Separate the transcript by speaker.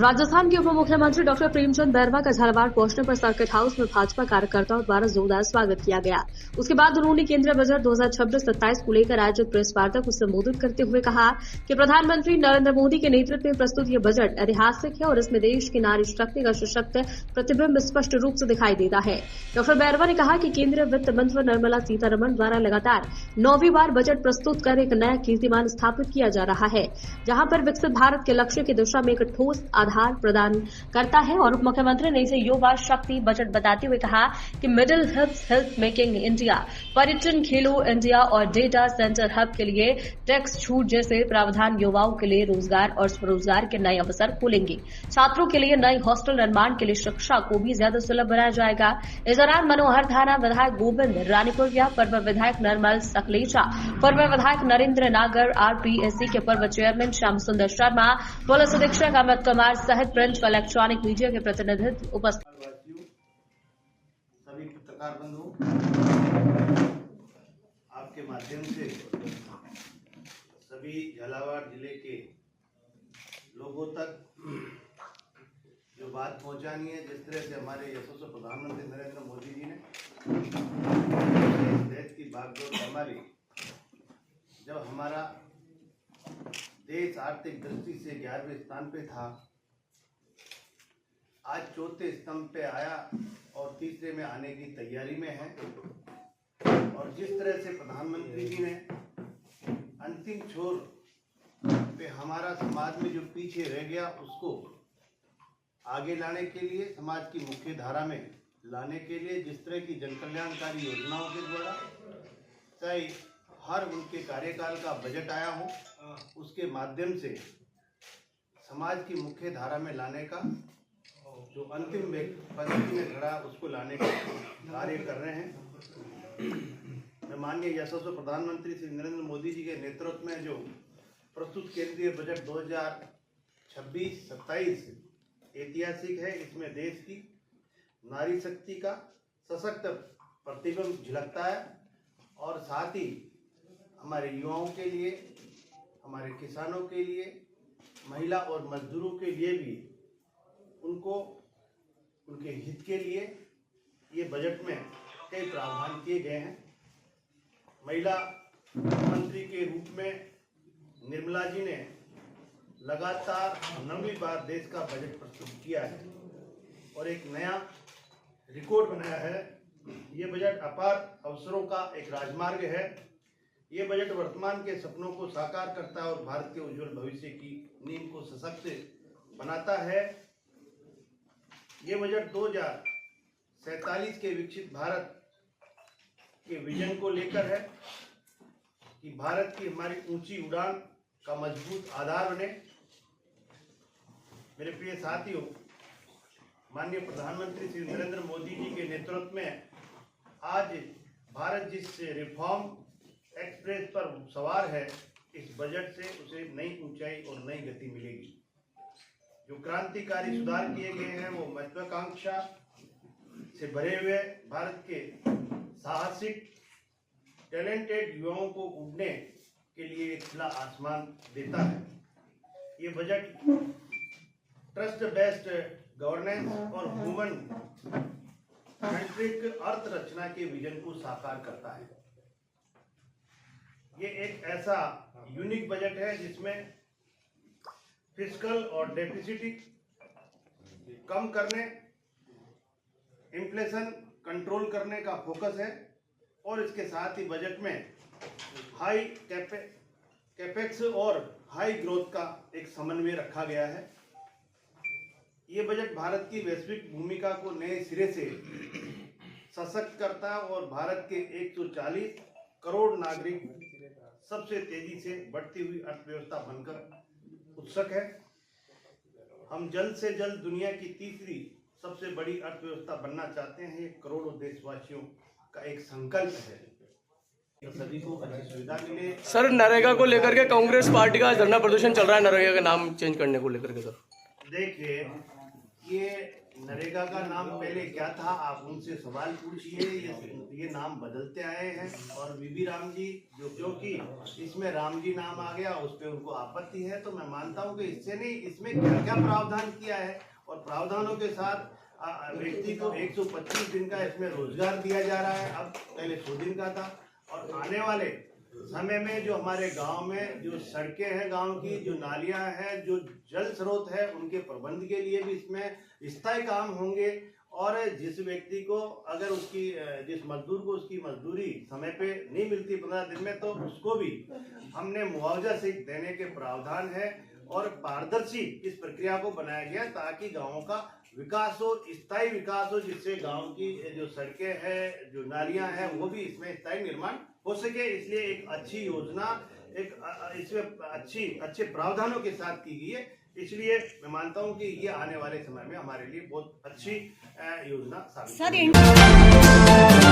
Speaker 1: राजस्थान के उप मुख्यमंत्री डॉक्टर प्रेमचंद बैरवा का झालावाड़ पहुंचने पर सर्किट हाउस में भाजपा कार्यकर्ताओं द्वारा जोरदार स्वागत किया गया। उसके बाद उन्होंने केंद्रीय बजट 2026-27 को लेकर आयोजित प्रेस वार्ता को संबोधित करते हुए कहा कि प्रधानमंत्री नरेंद्र मोदी के नेतृत्व में प्रस्तुत ये बजट ऐतिहासिक है और इसमें देश की नारी शक्ति का सशक्त प्रतिबिंब स्पष्ट रूप से दिखाई देता है। डॉक्टर बैरवा ने कहा कि केंद्रीय वित्त मंत्री निर्मला सीतारमण द्वारा लगातार 9वीं बार बजट प्रस्तुत कर एक नया कीर्तिमान स्थापित किया जा रहा है, जहां पर विकसित भारत के लक्ष्य की दिशा में एक ठोस आधार प्रदान करता है। और उप मुख्यमंत्री ने इसे युवा शक्ति बजट बताते हुए कहा कि middle hills health making India, पर्यटन, खेलो इंडिया और डेटा सेंटर हब के लिए टैक्स छूट जैसे प्रावधान युवाओं के लिए रोजगार और स्वरोजगार के नए अवसर खोलेंगे। छात्रों के लिए नए हॉस्टल निर्माण के लिए शिक्षा को भी ज्यादा सुलभ बनाया जाएगा। इस दौरान मनोहर थाना विधायक गोविंद रानीपुरिया, पूर्व विधायक निर्मल सकलेचा, पूर्व विधायक नरेंद्र नागर, आरपीएससी के पूर्व चेयरमैन श्याम सुंदर शर्मा, पुलिस अधीक्षक अमित कुमार सहित प्रिंट व इलेक्ट्रॉनिक मीडिया के प्रतिनिधि उपस्थित।
Speaker 2: सभी पत्रकार बंधु, आपके माध्यम से सभी झालावाड़ जिले के लोगों तक जो बात पहुंचानी है, जिस तरह से हमारे यशस्वी प्रधानमंत्री नरेंद्र मोदी जी ने देश की भागदौड़ संभाली, जब हमारा देश आर्थिक दृष्टि से 11वें स्थान पे था, आज चौथे स्तंभ पे आया और तीसरे में आने की तैयारी में है। और जिस तरह से प्रधानमंत्री जी ने अंतिम छोर पे हमारा समाज में जो पीछे रह गया उसको आगे लाने के लिए, समाज की मुख्य धारा में लाने के लिए जिस तरह की जनकल्याणकारी योजनाओं के द्वारा, चाहे हर उनके कार्यकाल का बजट आया हो, उसके माध्यम से समाज की मुख्य धारा में लाने का जो अंतिम पंक्ति में खड़ा उसको लाने का कार्य कर रहे हैं। मैं माननीय यशस्वी प्रधानमंत्री श्री नरेंद्र मोदी जी के नेतृत्व में जो प्रस्तुत केंद्रीय बजट 2026-27 ऐतिहासिक है। इसमें देश की नारी शक्ति का सशक्त प्रतिबिंब झलकता है और साथ ही हमारे युवाओं के लिए, हमारे किसानों के लिए, महिला और मजदूरों के लिए भी उनको उनके हित के लिए ये बजट में कई प्रावधान किए गए हैं। महिला मंत्री के रूप में निर्मला जी ने लगातार 9वीं बार देश का बजट प्रस्तुत किया है और एक नया रिकॉर्ड बनाया है। ये बजट अपार अवसरों का एक राजमार्ग है। ये बजट वर्तमान के सपनों को साकार करता है और भारत के उज्जवल भविष्य की नींव को सशक्त बनाता है। ये बजट 2047 के विकसित भारत के विजन को लेकर है कि भारत की हमारी ऊंची उड़ान का मजबूत आधार बने। मेरे प्रिय साथियों, माननीय प्रधानमंत्री श्री नरेंद्र मोदी जी के नेतृत्व में आज भारत जिस रिफॉर्म एक्सप्रेस पर सवार है, इस बजट से उसे नई ऊंचाई और नई गति मिलेगी। जो क्रांतिकारी सुधार किए गए हैं वो महत्वाकांक्षा से भरे हुए भारत के साहसिक टैलेंटेड युवाओं को उड़ने के लिए एक खुला आसमान देता है। ये बजट ट्रस्ट बेस्ड गवर्नेंस और ह्यूमन सेंट्रिक अर्थ रचना के विजन को साकार करता है। ये एक ऐसा यूनिक बजट है जिसमें फिस्कल और डेफिसिट कम करने, इन्फ्लेशन कंट्रोल करने का फोकस है और इसके साथ ही बजट में हाई कैपेक्स और हाई ग्रोथ का एक समन्वय रखा गया है। ये बजट भारत की वैश्विक भूमिका को नए सिरे से सशक्त करता है और भारत के 140 करोड़ नागरिक सबसे तेजी से बढ़ती हुई अर्थव्यवस्था बनकर उत्सुक है। हम जल्द से जल्द दुनिया की तीसरी सबसे बड़ी अर्थव्यवस्था बनना चाहते हैं। ये करोड़ों देशवासियों का एक संकल्प है। सभी को अच्छी सुविधा मिले।
Speaker 3: सर, नरेगा को लेकर के कांग्रेस पार्टी का धरना प्रदर्शन चल रहा है, नरेगा का नाम चेंज करने को लेकर के। सर
Speaker 2: देखिए, ये नरेगा का नाम पहले क्या था, आप उनसे सवाल पूछिए। ये नाम बदलते आए हैं और बीबी राम जी जो कि इसमें राम जी नाम आ गया, उस पर उनको आपत्ति है। तो मैं मानता हूं कि इससे नहीं, इसमें क्या क्या प्रावधान किया है और प्रावधानों के साथ व्यक्ति को 125 दिन का इसमें रोजगार दिया जा रहा है। अब पहले 100 दिन का था। और आने वाले समय में जो हमारे गांव में जो सड़कें हैं, गांव की जो नालियां हैं, जो जल स्रोत है, उनके प्रबंध के लिए भी इसमें स्थायी काम होंगे। और जिस व्यक्ति को अगर उसकी जिस मजदूर को उसकी मजदूरी समय पे नहीं मिलती 15 दिन में, तो उसको भी हमने मुआवजा से देने के प्रावधान है। और पारदर्शी इस प्रक्रिया को बनाया गया ताकि गाँव का विकास हो, स्थायी विकास हो, जिससे गांव की जो सड़कें हैं, जो नालियां हैं, वो भी इसमें स्थायी निर्माण हो सके। इसलिए एक अच्छी योजना, एक इसमें अच्छे प्रावधानों के साथ की गई है। इसलिए मैं मानता हूं कि ये आने वाले समय में हमारे लिए बहुत अच्छी योजना साबित होगी।